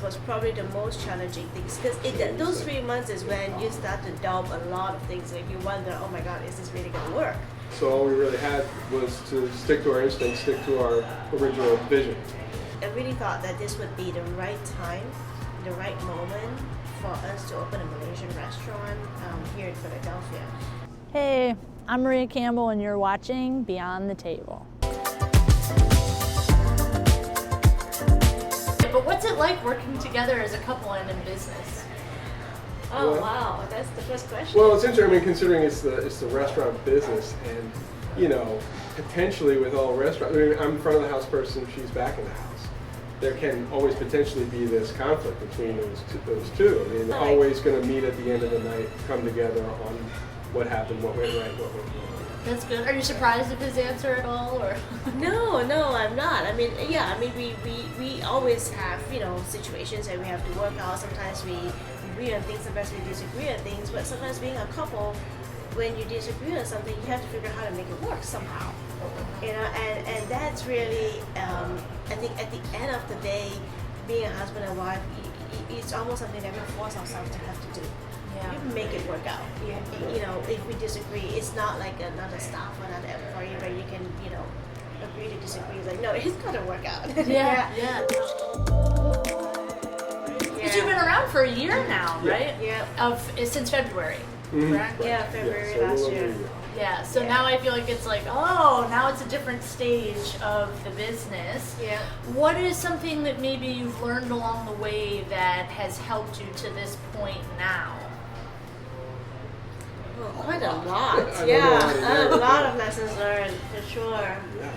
was probably the most challenging things because those 3 months is when you start to doubt a lot of things. Like you wonder, oh my God, is this really going to work? So all we really had was to stick to our instincts, stick to our original vision. I really thought that this would be the right time, the right moment for us to open a Malaysian restaurant here in Philadelphia. Hey, I'm Maria Campbell and you're watching Beyond the Table. But what's it like working together as a couple and in business? Oh Well- wow, that's the first question. Well, it's interesting. I mean, considering it's the restaurant business, and potentially with all restaurants. I mean, I'm front of the house person. She's back in the house. There can always potentially be this conflict between those two. I mean, they're always going to meet at the end of the night, come together on what happened, what went right, what went wrong. That's good. Are you surprised at his answer at all, or? No, I'm not. I mean, we always have, situations that we have to work out. Sometimes we agree on things, sometimes we disagree on things, but sometimes being a couple, when you disagree on something, you have to figure out how to make it work somehow. And that's really, I think at the end of the day, being a husband and wife, it's almost something that we force ourselves to have to do. Yeah. You make it work out. If we disagree, it's not like another staff or another employee where you can, agree to disagree. It's like, no, it's got to work out. Yeah. Because you've been around for a year now, right? Yeah. Since February. Mhm. Correct? Yeah, February So a last little year. over a year. Yeah. So Yeah. now I feel like it's like, oh, now it's a different stage of the business. Yeah. What is something that maybe you've learned along the way that has helped you to this point now? Oh, quite a lot. I Yeah, don't know. a lot of lessons learned for sure. Yeah.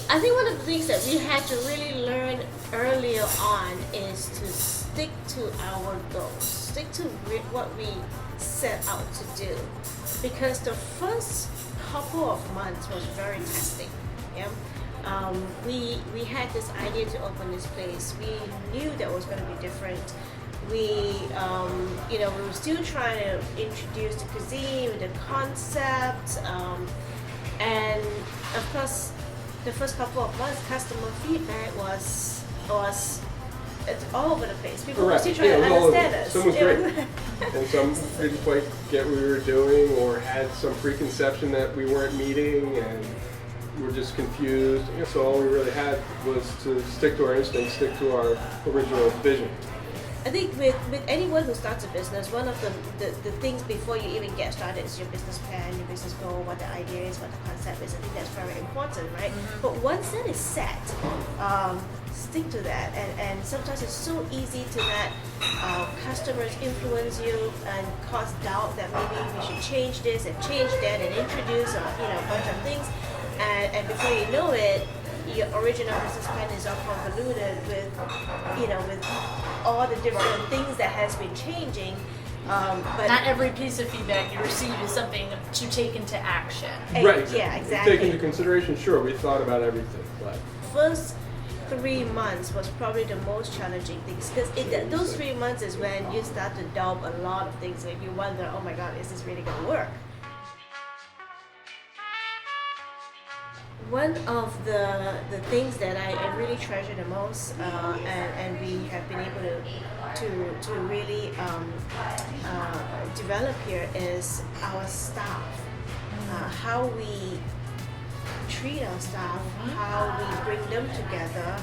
I think one of the things that we had to really learn earlier on is to stick to our goals, stick to what we set out to do, because the first couple of months was very testing. Yeah, we had this idea to open this place. We knew that was going to be different. We were still trying to introduce the cuisine, the concept, and of course, the first couple of months, customer feedback was it's all over the place. People were still trying to understand us. Some was great, and some didn't quite get what we were doing, or had some preconception that we weren't meeting, and were just confused. So all we really had was to stick to our instincts, stick to our original vision. I think with anyone who starts a business, one of the things before you even get started is your business plan, your business goal, what the idea is, what the concept is. I think that's very important, right? Mm-hmm. But once that is set, stick to that. And sometimes it's so easy to let customers influence you and cause doubt that maybe we should change this and change that and introduce a bunch of things. And before you know it, your original business plan is all convoluted with all the different things that has been changing. But Not every piece of feedback you receive is something to take into action. Right. Yeah, exactly. Take into consideration, sure, we thought about everything, but First 3 months was probably the most challenging things because those 3 months is when you start to doubt a lot of things. Like you wonder, oh my God, is this really going to work? One of the things that I really treasure the most, and we have been able to really develop here, is our staff. How we treat our staff, how we bring them together.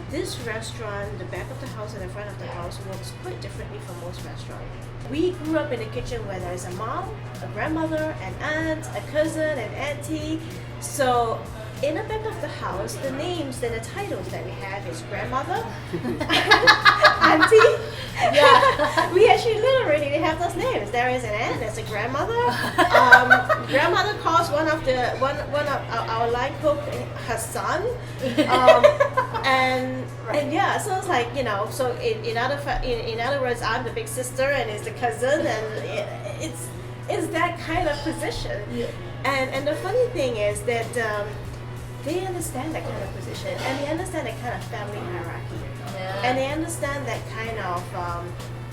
This restaurant, the back of the house and the front of the house, works quite differently from most restaurants. We grew up in a kitchen where there's a mom, a grandmother, an aunt, a cousin, an auntie. So in the back of the house, the names and the titles that we have is grandmother, auntie. Yeah, we actually literally have those names. There is an aunt, there's a grandmother. Grandmother calls one of our line cook her son. And yeah, so it's like so in other words, I'm the big sister and it's the cousin, and it's that kind of position. Yeah. And the funny thing is that they understand that kind of position, and they understand that kind of family hierarchy, Yeah. and they understand that kind of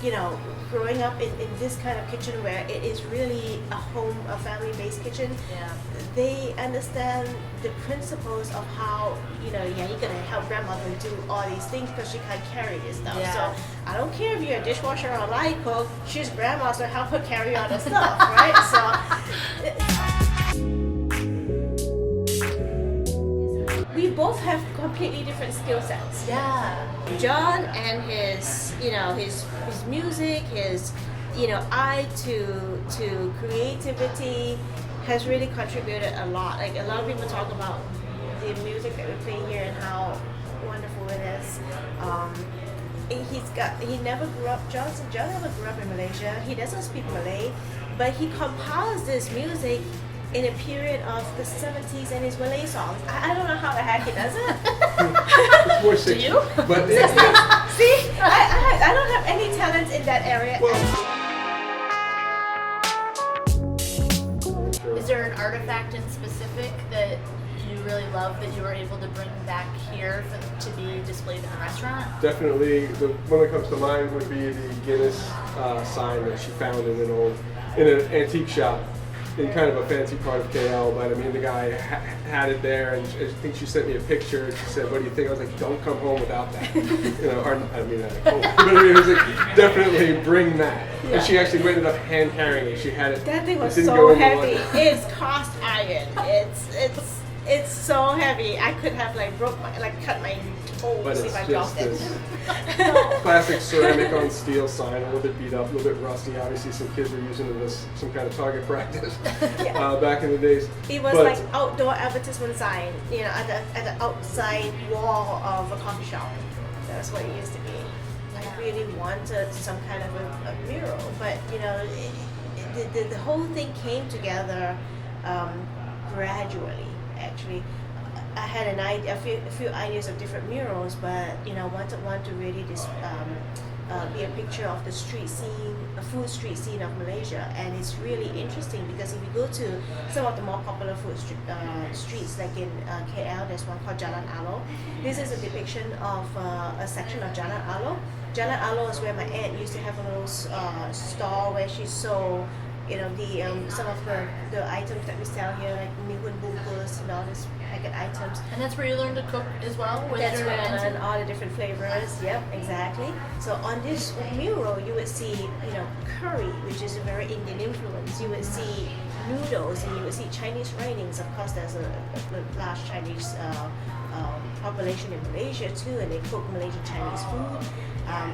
you know, growing up in this kind of kitchen where it is really a family-based kitchen, Yeah. they understand the principles of how, you know, yeah, you're gonna help grandmother do all these things because she can't carry this stuff. Yeah. So I don't care if you're a dishwasher or a line cook, she's grandma, so help her carry all the stuff, right? We both have completely different skill sets. Yeah. John and his, you know, his music, his, you know, eye to creativity has really contributed a lot. Like a lot of people talk about the music that we play here and how wonderful it is. He never grew up. John never grew up in Malaysia. He doesn't speak Malay, but he compiles this music in a period of the 70s and his Malay songs. I don't know how the heck he does it. It's more 60s. Do you? But See, I don't have any talent in that area. Is there an artifact in specific that you really love that you were able to bring back here to be displayed in the restaurant? Definitely, the one that comes to mind would be the Guinness sign that she found in an antique shop in kind of a fancy part of KL. But I mean, the guy had it there, and I think she sent me a picture. And she said, "What do you think?" I was like, "Don't come home without that." You know, or, I mean that, but I mean, it was like, definitely bring that. Yeah. And she actually ended up hand carrying it. She had it. That thing was it didn't so go in the heavy. water. It's cast iron. It's so heavy. I could have cut my toes But if it's I just dropped it. this classic ceramic on steel sign, a little bit beat up, a little bit rusty. Obviously, some kids were using it as some kind of target practice back in the days. It was But- like outdoor advertisement sign, you know, at the outside wall of a coffee shop. That's what it used to be. I really wanted some kind of a mural, but you know, the whole thing came together gradually. Actually, I had a few ideas of different murals, but you know, wanted one to really be a picture of the street scene, a food street scene of Malaysia. And it's really interesting because if you go to some of the more popular food streets, like in KL, there's one called Jalan Alo. This is a depiction of a section of Jalan Alo. Jalan Alo is where my aunt used to have a little store where she sold, you know, some of the items that we sell here, like Muhibbah and all these packet items. And that's where you learned to cook as well? With That's your where I auntie? learned all the different flavors. Yep, exactly. So on this mural, you would see, you know, curry, which is a very Indian influence. You would see noodles, and you would see Chinese writings. Of course, there's a large Chinese population in Malaysia too, and they cook Malaysian Chinese food.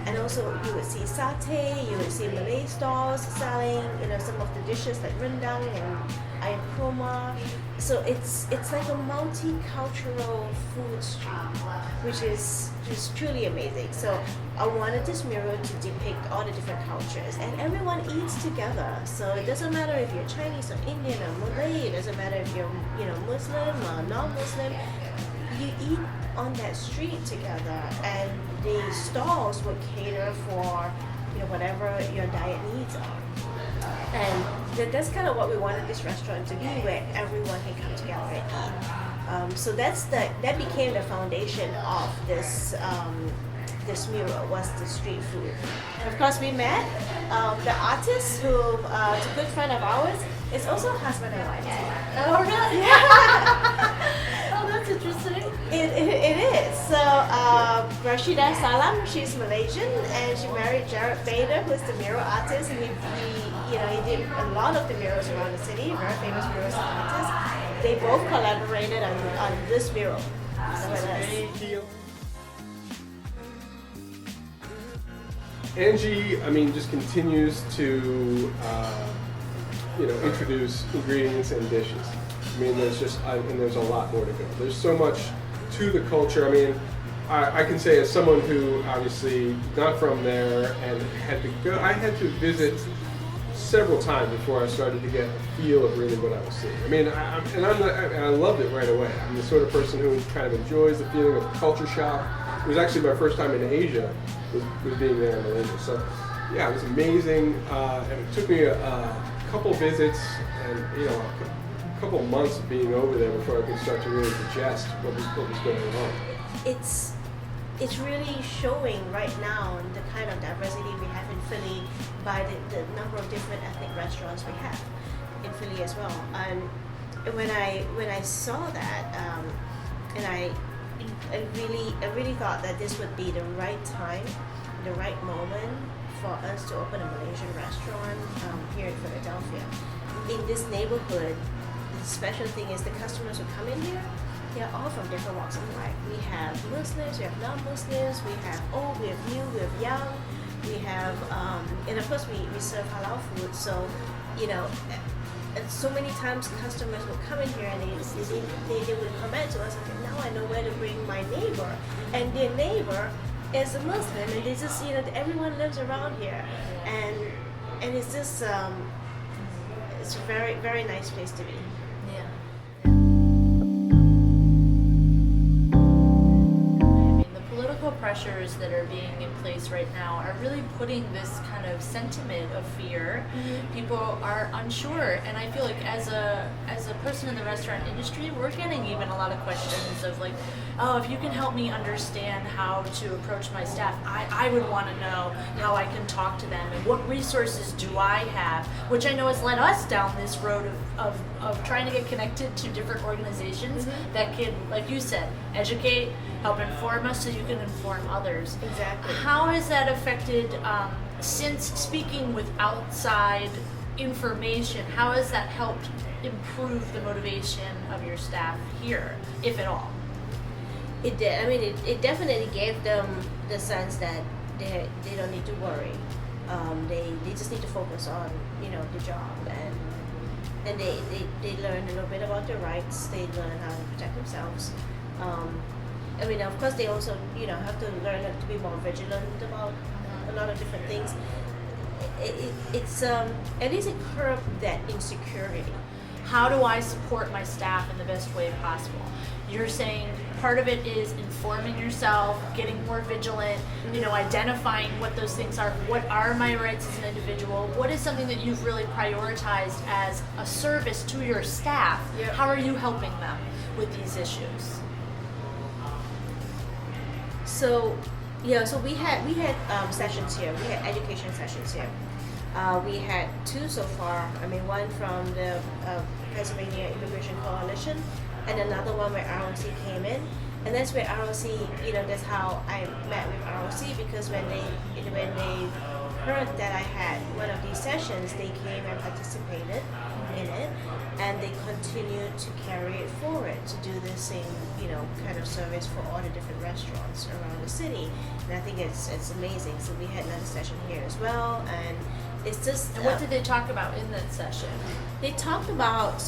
And also you would see satay, you would see Malay stalls selling, you know, some of the dishes like rendang and ayam kroma. So it's like a multicultural food street, which is just truly amazing. So I wanted this mural to depict all the different cultures, and everyone eats together. So it doesn't matter if you're Chinese or Indian or Malay. It doesn't matter if you're, you know, Muslim or non-Muslim. You eat on that street together, and the stalls would cater for, you know, whatever your diet needs are. And that's kind of what we wanted this restaurant to be, where everyone can come together and eat. So that became the foundation of this mural, was the street food. Of course, we met the artist who is a good friend of ours. It's also husband and wife. Oh, really? Yeah. Oh, that's interesting. It is. So Rashida Salam, she's Malaysian, and she married Jared Bader, who's the mural artist, and he did a lot of the murals around the city, very famous mural artist. They both collaborated on this mural. So it is. Angie, I mean, just continues to, introduce ingredients and dishes. I mean, there's a lot more to go. There's so much to the culture. I mean, I can say as someone who obviously not from there and had to go, I had to visit several times before I started to get a feel of really what I was seeing. I mean, I loved it right away. I'm the sort of person who kind of enjoys the feeling of a culture shock. It was actually my first time in Asia, was being there in Malaysia. So, yeah, it was amazing. And it took me a couple visits and, a couple months of being over there before I could start to really digest what was going on. It's it's really showing right now the kind of diversity we have in Philly by the number of different ethnic restaurants we have in Philly as well. And when I saw that, and I really thought that this would be the right time, the right moment for us to open a Malaysian restaurant here in Philadelphia. In this neighborhood, the special thing is the customers who come in here, they're all from different walks of life. We have Muslims, we have non-Muslims, we have old, we have new, we have young, we have, and of course we serve halal food. So, you know, and so many times customers will come in here and they would comment to us, okay, now I know where to bring my neighbor, and their neighbor is a Muslim, and they just, you know, everyone lives around here, and it's just it's a very, very nice place to be. Yeah. I mean, the political pressures that are being in place right now are really putting this kind of sentiment of fear. Mm-hmm. People are unsure, and I feel like as a person in the restaurant industry, we're getting even a lot of questions of like, oh, if you can help me understand how to approach my staff, I would want to know how I can talk to them and what resources do I have, which I know has led us down this road of trying to get connected to different organizations that can, like you said, educate, help inform us so you can inform others. Exactly. How has that affected, since speaking with outside information, how has that helped improve the motivation of your staff here, if at all? It did. I mean, it definitely gave them the sense that they don't need to worry. They just need to focus on, you know, the job, and they learn a little bit about their rights. They learn how to protect themselves. I mean, of course, they also, you know, have to learn to be more vigilant about a lot of different things. At least it curbs that insecurity. How do I support my staff in the best way possible? You're saying part of it is informing yourself, getting more vigilant, you know, identifying what those things are. What are my rights as an individual? What is something that you've really prioritized as a service to your staff? Yep. How are you helping them with these issues? So, yeah, so we had sessions here. We had education sessions here. We had 2 so far. I mean, one from the Pennsylvania Immigration Coalition, and another one where ROC came in. And that's where ROC, you know, that's how I met with ROC, because when they heard that I had one of these sessions, they came and participated in it, and they continued to carry it forward to do the same, you know, kind of service for all the different restaurants around the city. And I think it's amazing. So we had another session here as well, and it's just. And what did they talk about in that session? They talked about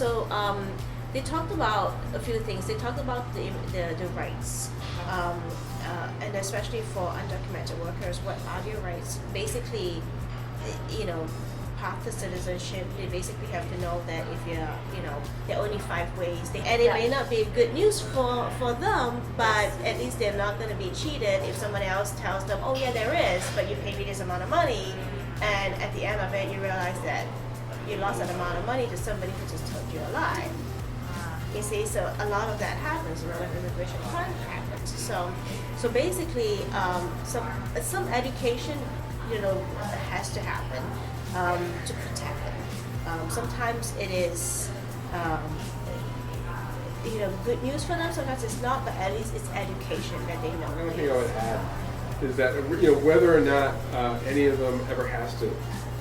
they talked about a few things. They talked about the rights, and especially for undocumented workers, what are their rights? Basically, you know, path to citizenship. They basically have to know that if you're, you know, there are only 5 ways, and it may not be good news for them, but at least they're not going to be cheated if somebody else tells them, oh yeah, there is, but you pay me this amount of money, and at the end of it, you realize that you lost that amount of money to somebody who just told you a lie. You see, so a lot of that happens, you know, when immigration crime happens. So basically, some education, you know, has to happen to protect them. Sometimes it is, you know, good news for them. Sometimes it's not, but at least it's education that they know. The only thing I would add is that, you know, whether or not any of them ever has to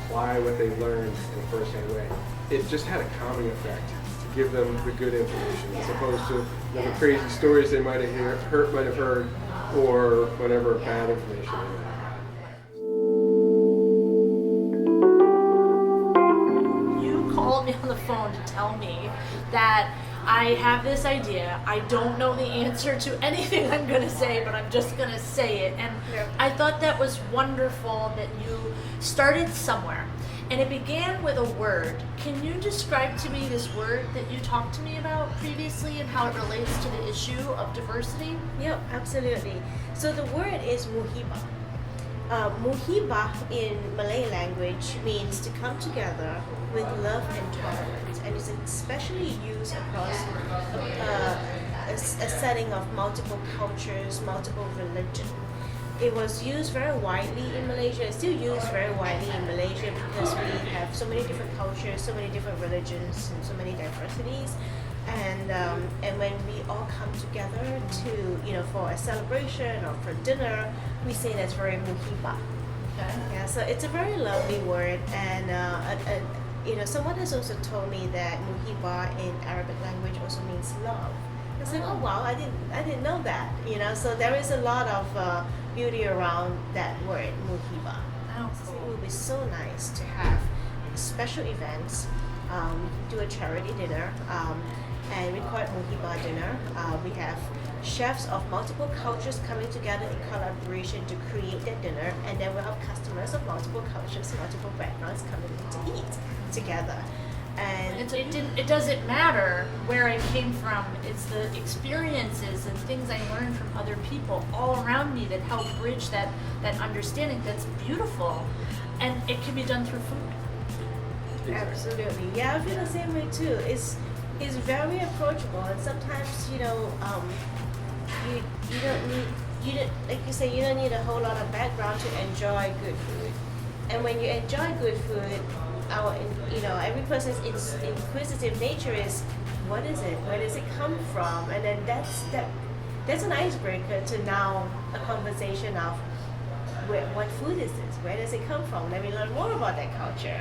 apply what they learned in a first-hand way, it just had a calming effect to give them the good information, as opposed to, you know, the crazy stories they might have heard, or whatever bad information they had. You called me on the phone to tell me that I have this idea. I don't know the answer to anything I'm going to say, but I'm just going to say it. And I thought that was wonderful that you started somewhere. And it began with a word. Can you describe to me this word that you talked to me about previously and how it relates to the issue of diversity? Yep, absolutely. So the word is Muhibbah. Muhibbah in Malay language means to come together with love and tolerance, and it's especially used across a setting of multiple cultures, multiple religion. It was used very widely in Malaysia. It's still used very widely in Malaysia because we have so many different cultures, so many different religions, and so many diversities. And when we all come together to, for a celebration or for dinner, we say that's very Muhibbah. Okay. Yeah, so it's a very lovely word, and someone has also told me that Muhibbah in Arabic language also means love. I was like, oh wow, I didn't know that. So there is a lot of beauty around that word Muhibbah. Oh, So it cool. would be so nice to have special events, do a charity dinner, and we call it Muhibbah dinner. We have chefs of multiple cultures coming together in collaboration to create that dinner, and then we'll have customers of multiple cultures, multiple backgrounds coming in to eat together. And It doesn't matter where I came from. It's the experiences and things I learned from other people all around me that help bridge that understanding. That's beautiful, and it can be done through food. absolutely, yeah, I feel the same way too. It's very approachable, and sometimes you don't need like you say, you don't need a whole lot of background to enjoy good food. And when you enjoy good food, every person's inquisitive nature is, what is it? Where does it come from? And then that's an icebreaker to now a conversation of what food is this? Where does it come from? Let me learn more about that culture.